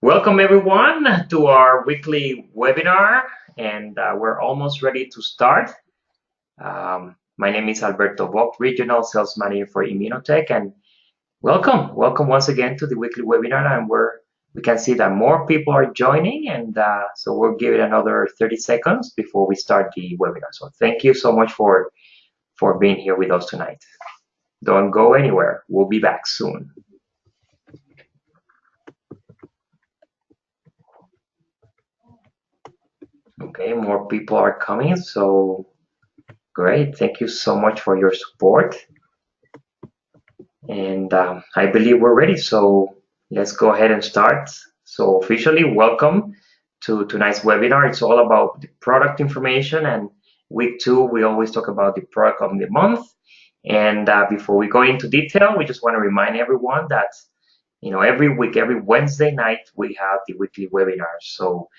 Welcome everyone to our weekly webinar, and we're almost ready to start. My name is Alberto Bock, Regional Sales Manager for Immunotec, and welcome once again to the weekly webinar. And we can see that more people are joining, and so we'll give it another 30 seconds before we start the webinar. So thank you so much for being here with us tonight. Don't go anywhere. We'll be back soon. Okay, more people are coming, so great. Thank you so much for your support. And I believe we're ready, so let's go ahead and start. So officially, welcome to tonight's webinar. It's all about the product information, and week 2, we always talk about the product of the month. And before we go into detail, we just want to remind everyone that every week, every Wednesday night, we have the weekly webinars. So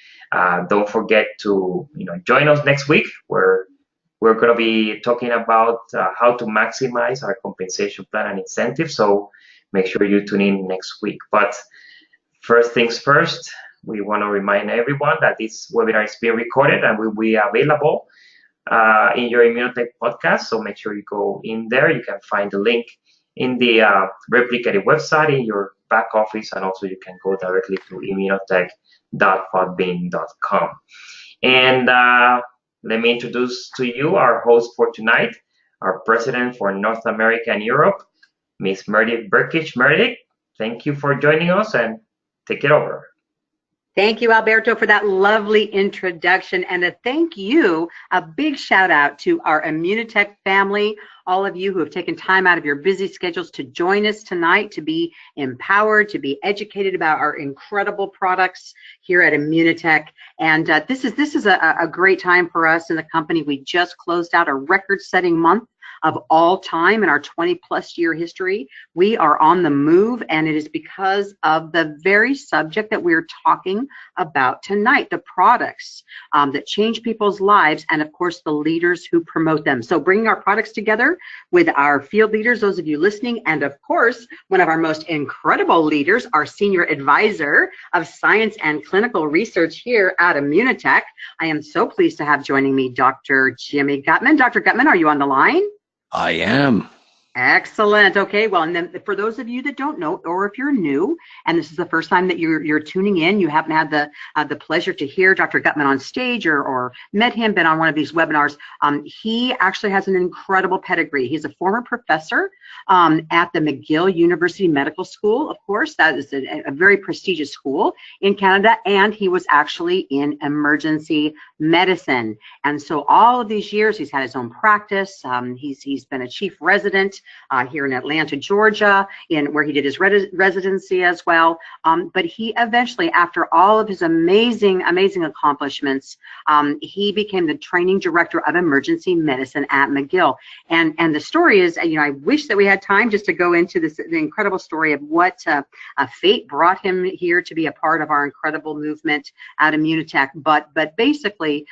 don't forget to join us next week, where we're going to be talking about how to maximize our compensation plan and incentives. So make sure you tune in next week. But first things first, we want to remind everyone that this webinar is being recorded and will be available in your Immunotec podcast. So make sure you go in there. You can find the link in the replicated website in your back office, and also you can go directly to immunotech.podbean.com. And let me introduce to you our host for tonight, our president for North America and Europe, Ms. Meredith Burkich. Meredith, thank you for joining us, and take it over. Thank you, Alberto, for that lovely introduction, and a big shout out to our Immunotec family, all of you who have taken time out of your busy schedules to join us tonight, to be empowered, to be educated about our incredible products here at Immunotec. And this is a great time for us in the company. We just closed out a record-setting month of all time in our 20-plus year history. We are on the move, and it is because of the very subject that we're talking about tonight, the products that change people's lives, and of course the leaders who promote them. So bringing our products together with our field leaders, those of you listening, and of course one of our most incredible leaders, our senior advisor of science and clinical research here at Immunotec. I am so pleased to have joining me Dr. Jimmy Gutman. Dr. Gutman, are you on the line? I am. Excellent. Okay, well, and then for those of you that don't know, or if you're new and this is the first time that you're tuning in, you haven't had the pleasure to hear Dr. Gutman on stage or met him, been on one of these webinars, he actually has an incredible pedigree. He's a former professor at the McGill University Medical School. Of course, that is a very prestigious school in Canada, and he was actually in emergency medicine. And so all of these years, he's had his own practice. He's been a chief resident here in Atlanta, Georgia, where he did his residency as well. But he eventually, after all of his amazing accomplishments, he became the training director of emergency medicine at McGill. And the story is, I wish that we had time just to go into the incredible story of what fate brought him here to be a part of our incredible movement at Immunotec. But basically,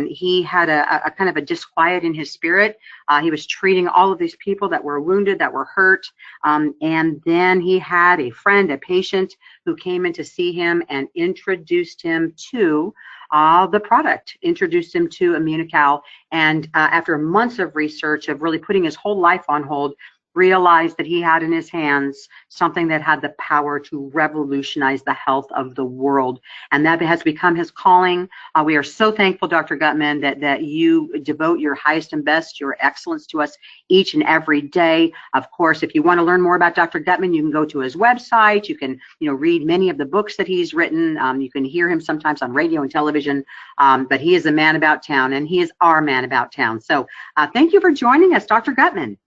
he had a kind of a disquiet in his spirit. He was treating all of these people that were wounded, that were hurt, and then he had a friend, a patient, who came in to see him and introduced him to the product, introduced him to Immunocal, and after months of research, of really putting his whole life on hold, realized that he had in his hands something that had the power to revolutionize the health of the world. And that has become his calling. We are so thankful, Dr. Gutman, that you devote your highest and best, your excellence to us each and every day. Of course, if you want to learn more about Dr. Gutman, you can go to his website. You can read many of the books that he's written. You can hear him sometimes on radio and television. But he is a man about town, and he is our man about town. So thank you for joining us, Dr. Gutman.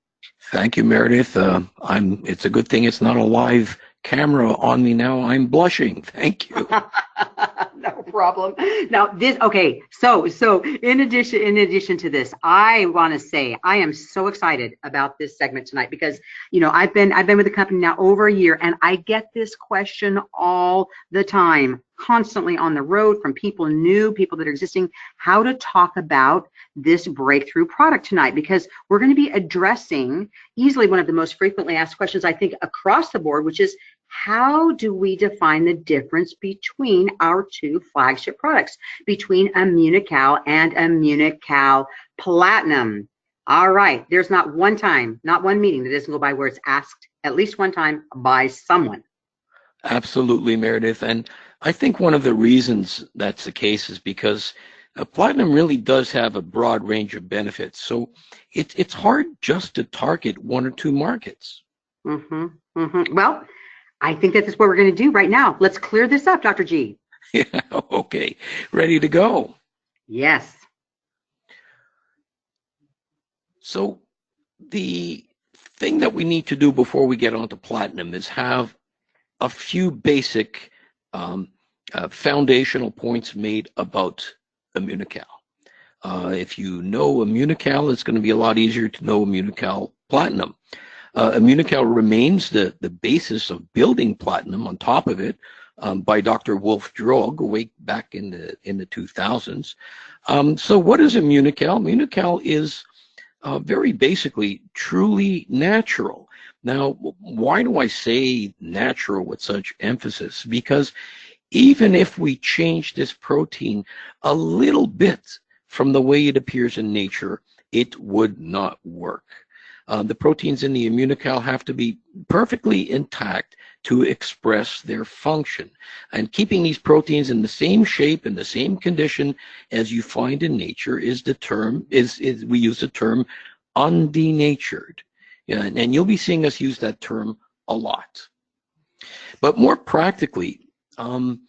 Thank you, Meredith. It's a good thing it's not a live camera on me now. I'm blushing. Thank you. No problem. Now okay. So in addition to this, I want to say I am so excited about this segment tonight because I've been with the company now over a year, and I get this question all the time, constantly on the road from people that are existing, how to talk about this breakthrough product tonight, because we're going to be addressing easily one of the most frequently asked questions, I think, across the board, which is how do we define the difference between our two flagship products, between Immunocal and Immunocal Platinum? All right, there's not one time, not one meeting that doesn't go by where it's asked at least one time by someone. Absolutely, Meredith. And I think one of the reasons that's the case is because platinum really does have a broad range of benefits. So it's hard just to target one or two markets. Well, I think that's what we're going to do right now. Let's clear this up, Dr. G. Yeah, okay. Ready to go. Yes. So the thing that we need to do before we get onto platinum is have a few basic foundational points made about Immunocal. If you know Immunocal, it's going to be a lot easier to know Immunocal Platinum. Immunocal remains the basis of building platinum on top of it by Dr. Wolf Droog way back in the 2000s. So what is Immunocal? Immunocal is very basically truly natural. Now, why do I say natural with such emphasis? Because even if we change this protein a little bit from the way it appears in nature, it would not work. The proteins in the Immunocal have to be perfectly intact to express their function. And keeping these proteins in the same shape and the same condition as you find in nature is the term, we use the term undenatured. Yeah, and you'll be seeing us use that term a lot. But more practically, I'm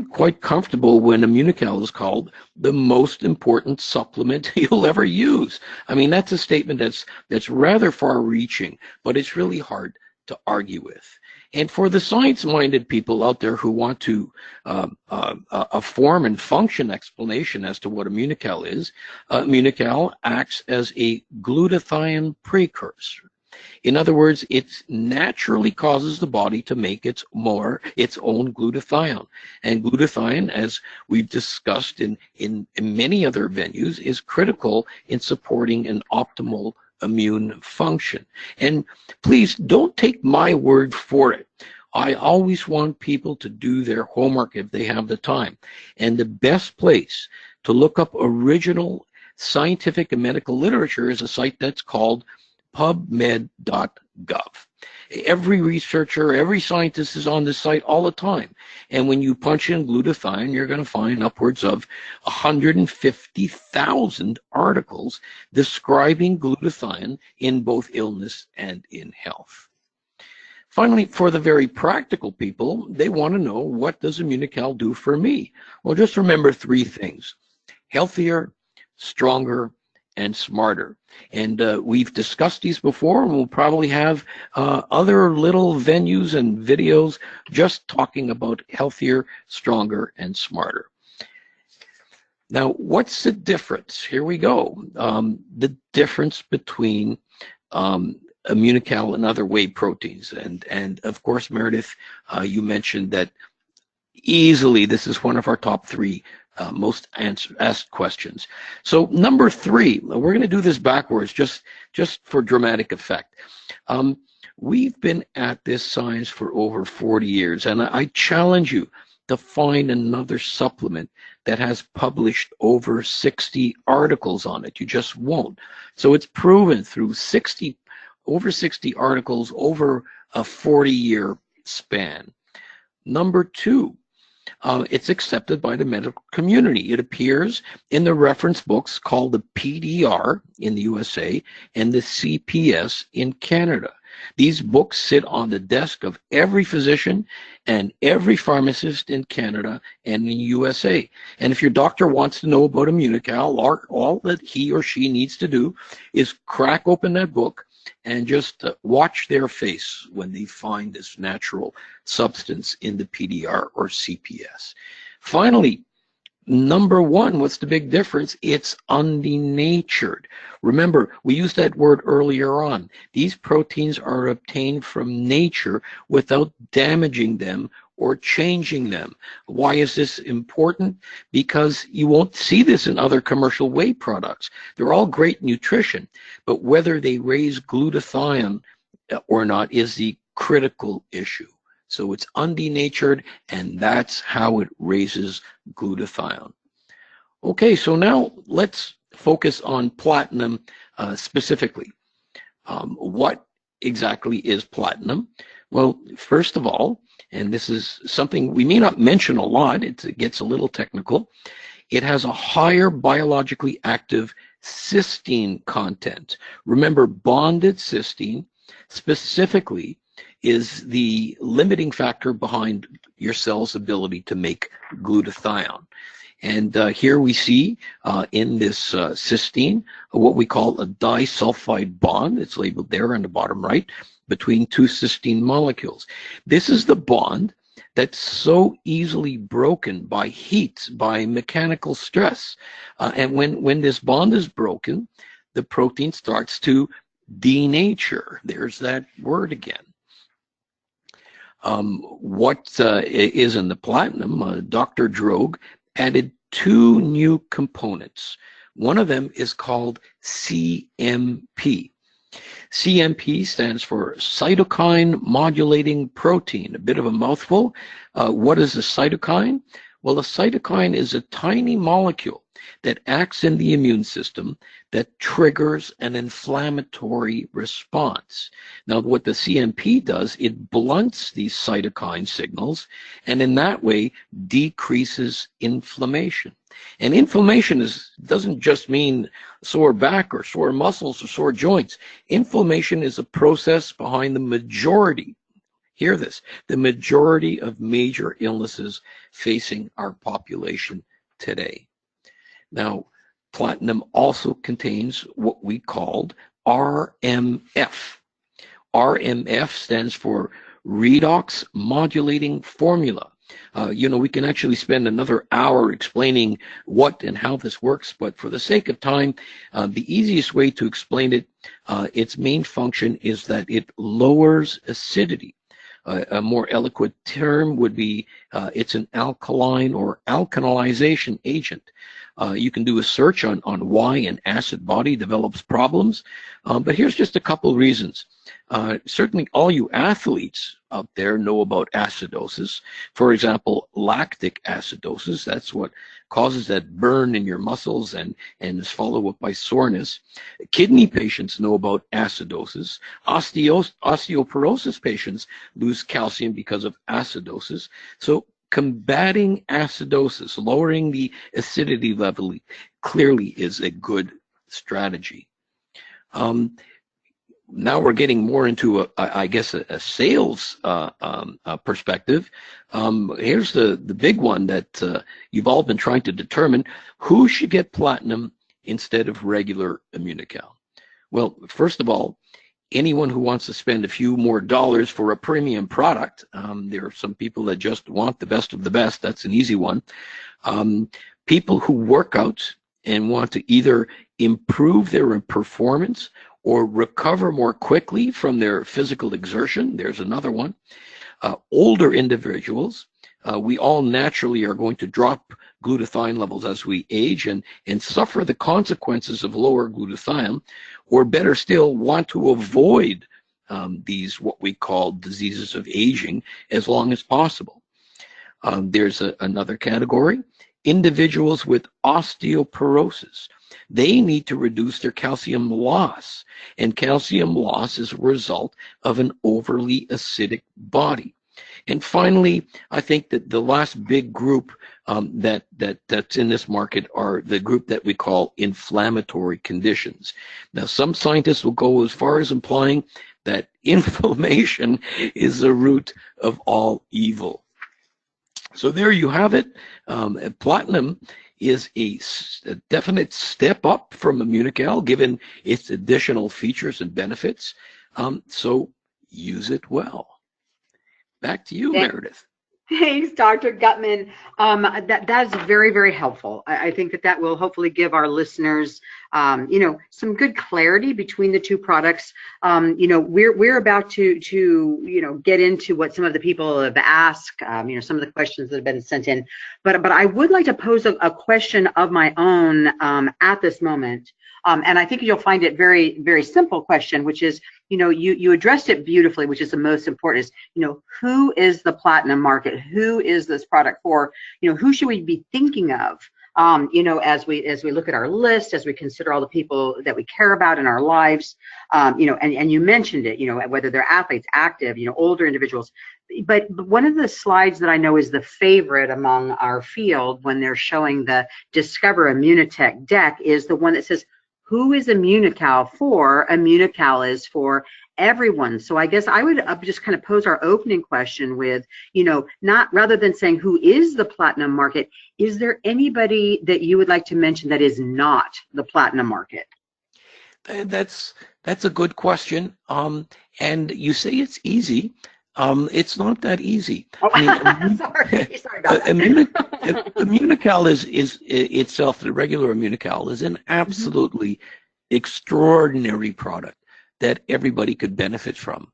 quite comfortable when Immunocal is called the most important supplement you'll ever use. I mean, that's a statement that's rather far-reaching, but it's really hard to argue with. And for the science-minded people out there who want to a form and function explanation as to what Immunocal is, Immunocal acts as a glutathione precursor. In other words, it naturally causes the body to make its own glutathione. And glutathione, as we've discussed in many other venues, is critical in supporting an optimal immune function. And please don't take my word for it. I always want people to do their homework if they have the time. And the best place to look up original scientific and medical literature is a site that's called pubmed.gov. Every researcher, every scientist is on this site all the time. And when you punch in glutathione, you're going to find upwards of 150,000 articles describing glutathione in both illness and in health. Finally, for the very practical people, they want to know, what does Immunocal do for me? Well, just remember three things: healthier, stronger, and smarter. And we've discussed these before, and we'll probably have other little venues and videos just talking about healthier, stronger, and smarter. Now, what's the difference? Here we go. The difference between Immunocal and other whey proteins. And of course, Meredith, you mentioned that easily this is one of our top three most asked questions. So number three, we're going to do this backwards just for dramatic effect. We've been at this science for over 40 years, and I challenge you to find another supplement that has published over 60 articles on it. You just won't. So it's proven through over 60 articles over a 40-year span. Number two, it's accepted by the medical community. It appears in the reference books called the PDR in the USA and the CPS in Canada. These books sit on the desk of every physician and every pharmacist in Canada and in the USA. And if your doctor wants to know about Immunocal, all that he or she needs to do is crack open that book and just watch their face when they find this natural substance in the PDR or CPS. Finally, number one, what's the big difference? It's undenatured. Remember, we used that word earlier on. These proteins are obtained from nature without damaging them or changing them. Why is this important? Because you won't see this in other commercial whey products. They're all great nutrition, but whether they raise glutathione or not is the critical issue. So it's undenatured, and that's how it raises glutathione. Okay, so now let's focus on platinum specifically. What exactly is platinum? Well, first of all, and this is something we may not mention a lot, it gets a little technical, it has a higher biologically active cysteine content. Remember, bonded cysteine specifically is the limiting factor behind your cell's ability to make glutathione. And here we see in this cysteine what we call a disulfide bond. It's labeled there on the bottom right between two cysteine molecules. This is the bond that's so easily broken by heat, by mechanical stress. And when this bond is broken, the protein starts to denature. There's that word again. What is in the platinum? Dr. Droge added two new components. One of them is called CMP. CMP stands for cytokine modulating protein. A bit of a mouthful. What is a cytokine? Well, a cytokine is a tiny molecule that acts in the immune system that triggers an inflammatory response. Now, what the CMP does, it blunts these cytokine signals, and in that way decreases inflammation. And inflammation doesn't just mean sore back or sore muscles or sore joints. Inflammation is a process behind the majority, hear this, the majority of major illnesses facing our population today. Now, platinum also contains what we called RMF. RMF stands for redox modulating formula. We can actually spend another hour explaining what and how this works, but for the sake of time, the easiest way to explain it, its main function is that it lowers acidity. A more eloquent term would be it's an alkaline or alkalization agent. You can do a search on why an acid body develops problems, but here's just a couple reasons. Certainly all you athletes out there know about acidosis. For example, lactic acidosis, that's what causes that burn in your muscles and is followed up by soreness. Kidney patients know about acidosis. Osteoporosis patients lose calcium because of acidosis. So combating acidosis, lowering the acidity level, clearly is a good strategy. Now we're getting more into, a sales perspective. Here's the big one that you've all been trying to determine: who should get platinum instead of regular Immunocal? Well, first of all, anyone who wants to spend a few more dollars for a premium product. There are some people that just want the best of the best. That's an easy one. People who work out and want to either improve their performance or recover more quickly from their physical exertion. There's another one. Older individuals, we all naturally are going to drop glutathione levels as we age and suffer the consequences of lower glutathione, or better still, want to avoid these what we call diseases of aging as long as possible. There's another category, individuals with osteoporosis. They need to reduce their calcium loss, and calcium loss is a result of an overly acidic body. And finally, I think that the last big group that's in this market are the group that we call inflammatory conditions. Now, some scientists will go as far as implying that inflammation is the root of all evil. So there you have it. Platinum is a definite step up from Immunocal, given its additional features and benefits. So use it well. Back to you, Meredith. Thanks, Dr. Gutman. That is very, very helpful. I think that will hopefully give our listeners some good clarity between the two products. We're about to get into what some of the people have asked, some of the questions that have been sent in, but I would like to pose a question of my own at this moment. And I think you'll find it very, very simple question, which is, you addressed it beautifully, which is the most important is, who is the platinum market? Who is this product for? Who should we be thinking of? As we look at our list, as we consider all the people that we care about in our lives, and you mentioned it, whether they're athletes, active, older individuals. But one of the slides that I know is the favorite among our field when they're showing the Discover Immunotec deck is the one that says, who is Immunocal for? Immunocal is for everyone. So I guess I would just kind of pose our opening question with, not rather than saying who is the platinum market, is there anybody that you would like to mention that is not the platinum market? That's a good question. And you say it's easy. It's not that easy. Sorry about that. Immunocal is itself, the regular Immunocal is an absolutely extraordinary product that everybody could benefit from.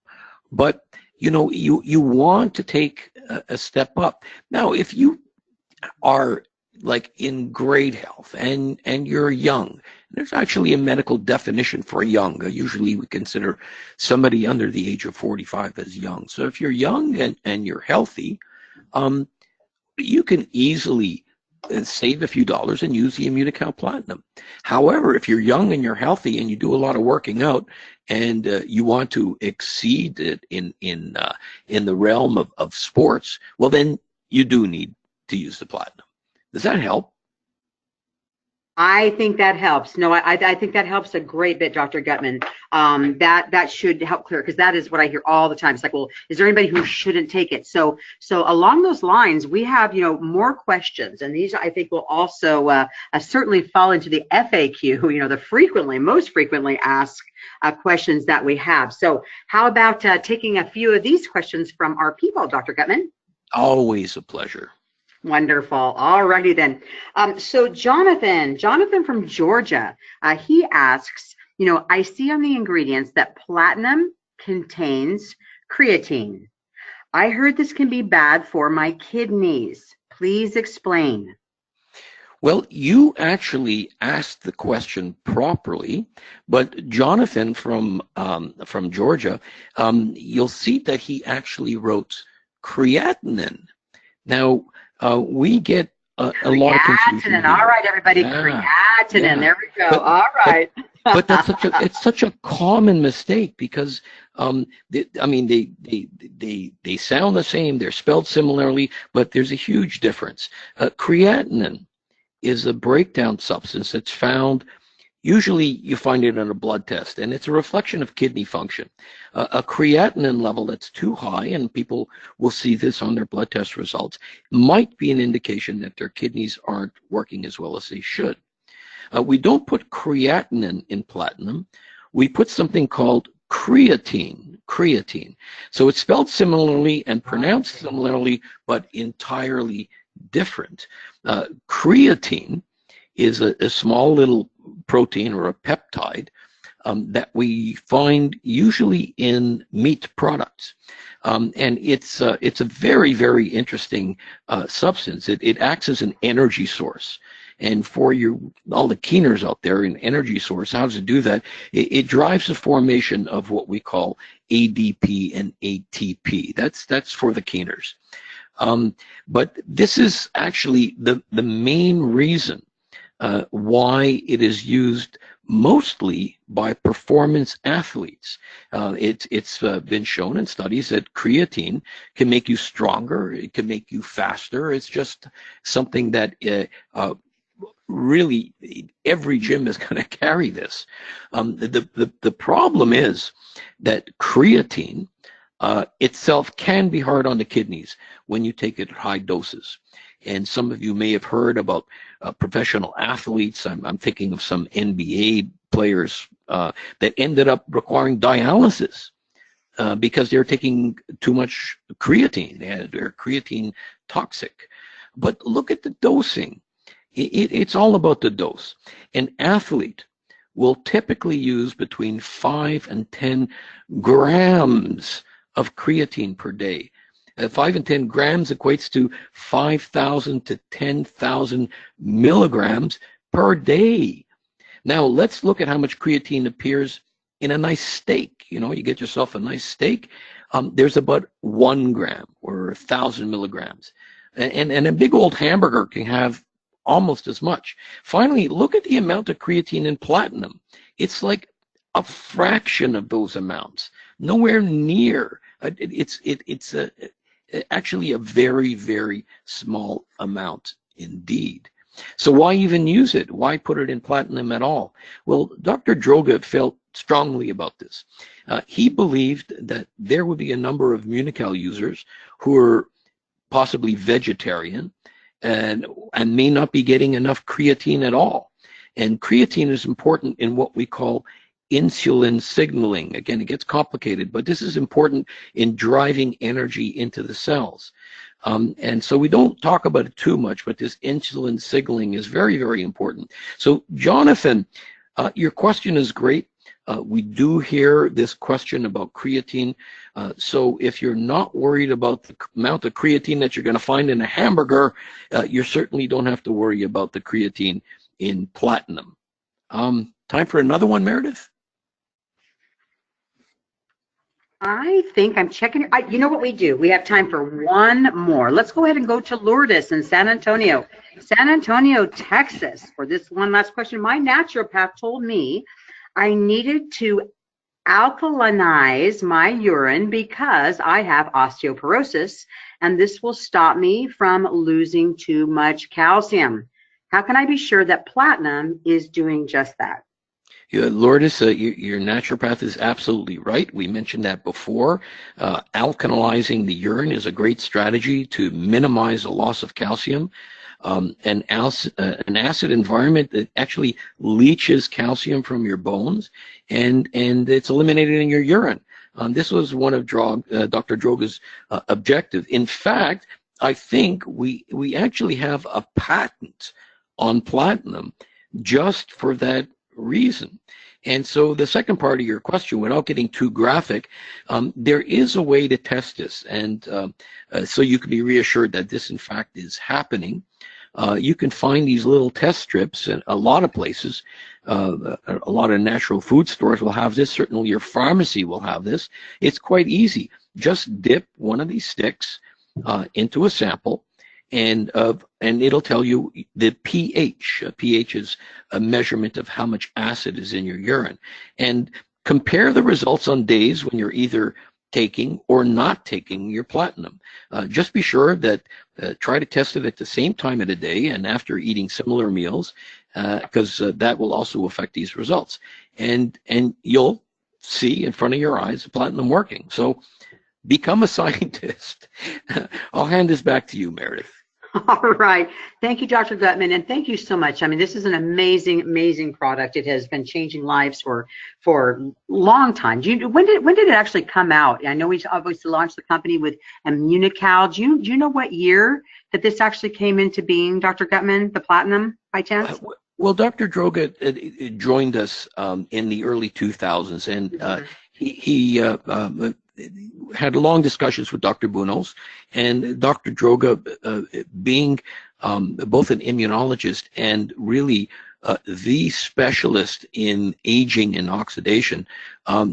But you want to take a step up. Now, if you are like in great health and you're young, there's actually a medical definition for young. Usually we consider somebody under the age of 45 as young. So if you're young and you're healthy, you can easily save a few dollars and use the Immunocal Platinum. However, if you're young and you're healthy and you do a lot of working out and you want to exceed it in the realm of sports, well, then you do need to use the Platinum. Does that help? I think that helps. No, I think that helps a great bit, Dr. Gutman. That should help clear, because that is what I hear all the time. It's like, well, is there anybody who shouldn't take it? So along those lines, we have more questions, and these I think will also certainly fall into the FAQ. The most frequently asked questions that we have. So how about taking a few of these questions from our people, Dr. Gutman? Always a pleasure. Wonderful. All righty then. So Jonathan from Georgia, he asks, I see on the ingredients that platinum contains creatine. I heard this can be bad for my kidneys. Please explain. Well, you actually asked the question properly, but Jonathan from Georgia, you'll see that he actually wrote creatinine. Now, we get a lot of confusion. All right, everybody, creatinine. Yeah. There we go. All right. But it's such a common mistake because they sound the same, they're spelled similarly, but there's a huge difference. Creatinine is a breakdown substance that's found. Usually you find it on a blood test, and it's a reflection of kidney function. A creatinine level that's too high, and people will see this on their blood test results, might be an indication that their kidneys aren't working as well as they should. We don't put creatinine in platinum. We put something called creatine. So it's spelled similarly and pronounced similarly, but entirely different. Creatine is a small little protein or a peptide that we find usually in meat products. And it's a very, very interesting substance. It acts as an energy source. And for all the keeners out there, an energy source, how does it do that? It drives the formation of what we call ADP and ATP. That's for the keeners. But this is actually the main reason why it is used mostly by performance athletes. It's been shown in studies that creatine can make you stronger, it can make you faster. It's just something that really every gym is going to carry this. The problem is that creatine itself can be hard on the kidneys when you take it at high doses. And some of you may have heard about professional athletes. I'm thinking of some NBA players that ended up requiring dialysis because they're taking too much creatine. They're creatine toxic. But look at the dosing. It's all about the dose. An athlete will typically use between 5 and 10 grams of creatine per day. 5 and 10 grams equates to 5,000 to 10,000 milligrams per day. Now, let's look at how much creatine appears in a nice steak. You know, you get yourself a nice steak. There's about 1 gram or 1,000 milligrams. And a big old hamburger can have almost as much. Finally, look at the amount of creatine in platinum. It's like a fraction of those amounts, nowhere near. It's actually a very, very small amount indeed. So why even use it? Why put it in platinum at all? Well, Dr. Droga felt strongly about this. He believed that there would be a number of Immunocal users who are possibly vegetarian and may not be getting enough creatine at all. And creatine is important in what we call insulin signaling. Again, it gets complicated, but this is important in driving energy into the cells. And so we don't talk about it too much, but this insulin signaling is very, very important. So Jonathan, your question is great. We do hear this question about creatine. So if you're not worried about the amount of creatine that you're going to find in a hamburger, you certainly don't have to worry about the creatine in platinum. Time for another one, Meredith? I think I'm checking. You know what we do? We have time for one more. Let's go ahead and go to Lourdes in San Antonio, Texas, for this one last question. My naturopath told me I needed to alkalinize my urine because I have osteoporosis, and this will stop me from losing too much calcium. How can I be sure that platinum is doing just that? Lourdes, your naturopath is absolutely right. We mentioned that before. Alkalizing the urine is a great strategy to minimize the loss of calcium. An acid environment that actually leaches calcium from your bones, and it's eliminated in your urine. This was one of Dr. Droga's objectives. In fact, I think we actually have a patent on platinum just for that reason. And so the second part of your question, without getting too graphic, there is a way to test this, and so you can be reassured that this in fact is happening. You can find these little test strips in a lot of places. A lot of natural food stores will have this. Certainly your pharmacy will have this. It's quite easy. Just dip one of these sticks into a sample, and it'll tell you the pH. pH is a measurement of how much acid is in your urine. And compare the results on days when you're either taking or not taking your platinum. Just be sure that try to test it at the same time of the day and after eating similar meals, because that will also affect these results. And you'll see in front of your eyes the platinum working. So become a scientist. I'll hand this back to you, Meredith. All right. Thank you, Dr. Gutman, and thank you so much. I mean, this is an amazing, amazing product. It has been changing lives for a long time. When did it actually come out? I know we obviously launched the company with Immunocal. Do you know what year that this actually came into being, Dr. Gutman, the platinum, by chance? Well, Dr. Droga joined us in the early 2000s, and he had long discussions with Dr. Bunos, and Dr. Droga, being both an immunologist and really the specialist in aging and oxidation,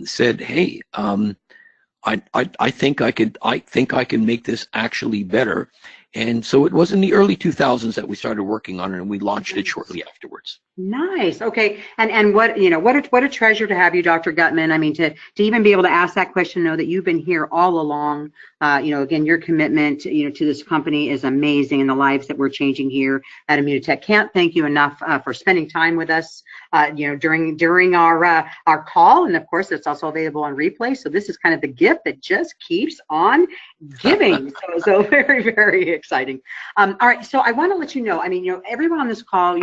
said, "Hey, I think I can make this actually better." And so it was in the early 2000s that we started working on it, and we launched it shortly afterwards. Nice. Okay. And what a treasure to have you, Dr. Gutman. I mean, to even be able to ask that question, know that you've been here all along. Again, your commitment, to this company is amazing, and the lives that we're changing here at Immunotec. Can't thank you enough for spending time with us, during our call. And of course, it's also available on replay. So this is kind of the gift that just keeps on giving. So very, very exciting. All right, so I want to let you know, I mean, everyone on this call,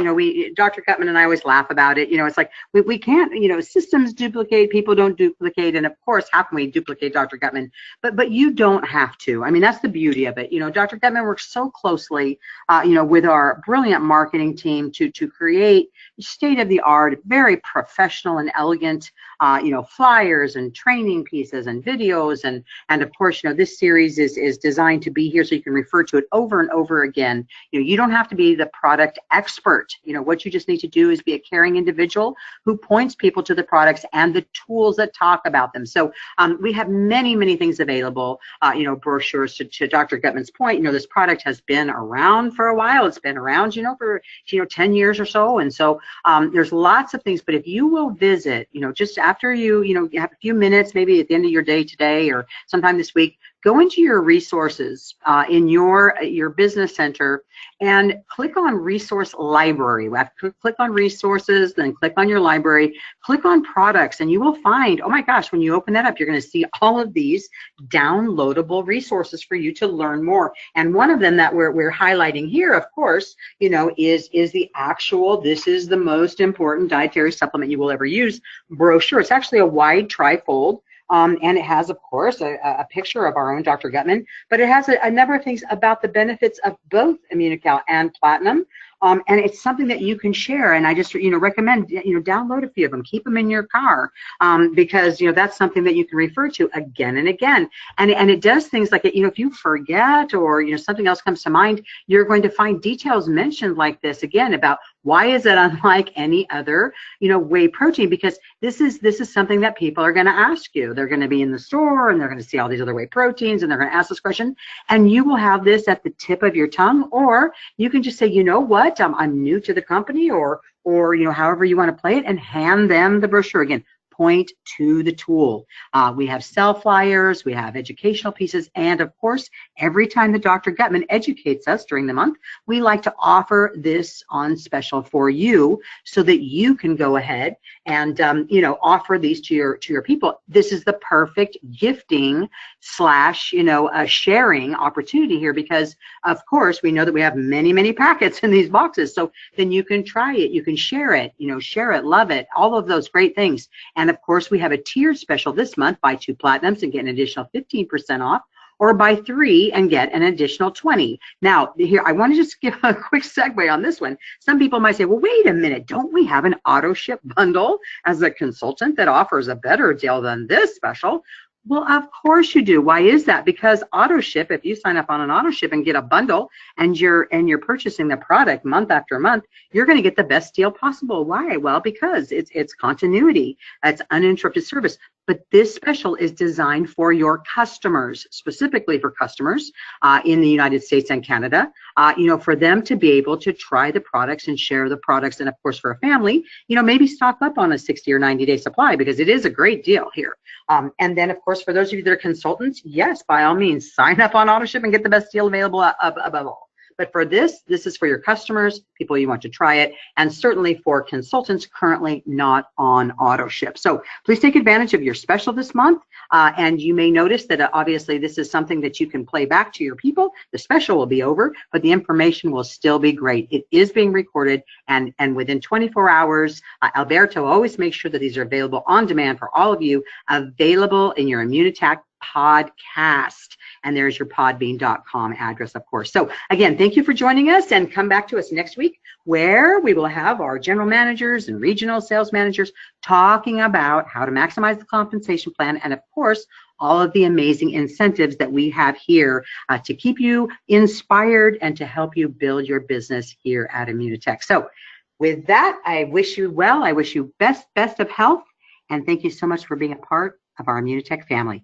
Dr. Gutman and I always laugh about it. It's like we can't, systems duplicate, people don't duplicate, and of course, how can we duplicate Dr. Gutman? But you don't have to. I mean, that's the beauty of it. Dr. Gutman works so closely, with our brilliant marketing team to create state-of-the-art, very professional and elegant, flyers and training pieces and videos, and of course, this series is designed to be here so you can refer to it over and over again. You don't have to be the product expert. What you just need to do is be a caring individual who points people to the products and the tools that talk about them. So we have many, many things available, brochures to Dr. Gutman's point. This product has been around for a while. It's been around, for 10 years or so. And so there's lots of things, but if you will visit, just after you have a few minutes, maybe at the end of your day today or sometime this week, go into your resources in your business center and click on Resource Library. We have to click on Resources, then click on your library, click on Products, and you will find, oh my gosh, when you open that up, you're going to see all of these downloadable resources for you to learn more. And one of them that we're highlighting here, of course, is the actual, this is the most important dietary supplement you will ever use brochure. It's actually a wide trifold. And it has, of course, a picture of our own Dr. Gutman, but it has a number of things about the benefits of both Immunocal and Platinum. And it's something that you can share. And I just, recommend, download a few of them, keep them in your car, because, that's something that you can refer to again and again. And it does things like, if you forget or, something else comes to mind, you're going to find details mentioned like this again about why is it unlike any other, whey protein? Because this is something that people are going to ask you. They're going to be in the store and they're going to see all these other whey proteins and they're going to ask this question, and you will have this at the tip of your tongue, or you can just say, you know what, I'm new to the company, or however you want to play it, and hand them the brochure. Again, point to the tool. We have cell flyers, we have educational pieces, and of course, every time that Dr. Gutman educates us during the month, we like to offer this on special for you so that you can go ahead and offer these to your people. This is the perfect gifting / sharing opportunity here, because of course we know that we have many, many packets in these boxes. So then you can try it, you can share it, love it, all of those great things. And of course, we have a tiered special this month: buy 2 platinums and get an additional 15% off, or buy 3 and get an additional 20. Now, here, I want to just give a quick segue on this one. Some people might say, well, wait a minute, don't we have an auto ship bundle as a consultant that offers a better deal than this special? Well, of course you do. Why is that? Because auto ship, if you sign up on an auto ship and get a bundle and you're purchasing the product month after month, you're going to get the best deal possible. Why? Well, because it's continuity, it's uninterrupted service. But this special is designed for your customers, specifically for customers in the United States and Canada, for them to be able to try the products and share the products. And of course, for a family, maybe stock up on a 60 or 90-day supply, because it is a great deal here. And then, of course, for those of you that are consultants, yes, by all means, sign up on AutoShip and get the best deal available above all. But for this is for your customers, people you want to try it, and certainly for consultants currently not on AutoShip. So please take advantage of your special this month. And you may notice that obviously this is something that you can play back to your people. The special will be over, but the information will still be great. It is being recorded, and within 24 hours, Alberto always makes sure that these are available on demand for all of you, available in your Immunotec podcast. And there's your podbean.com address, of course. So again, thank you for joining us, and come back to us next week, where we will have our general managers and regional sales managers talking about how to maximize the compensation plan, and of course, all of the amazing incentives that we have here to keep you inspired and to help you build your business here at Immunotec. So with that, I wish you well. I wish you best of health, and thank you so much for being a part of our Immunotec family.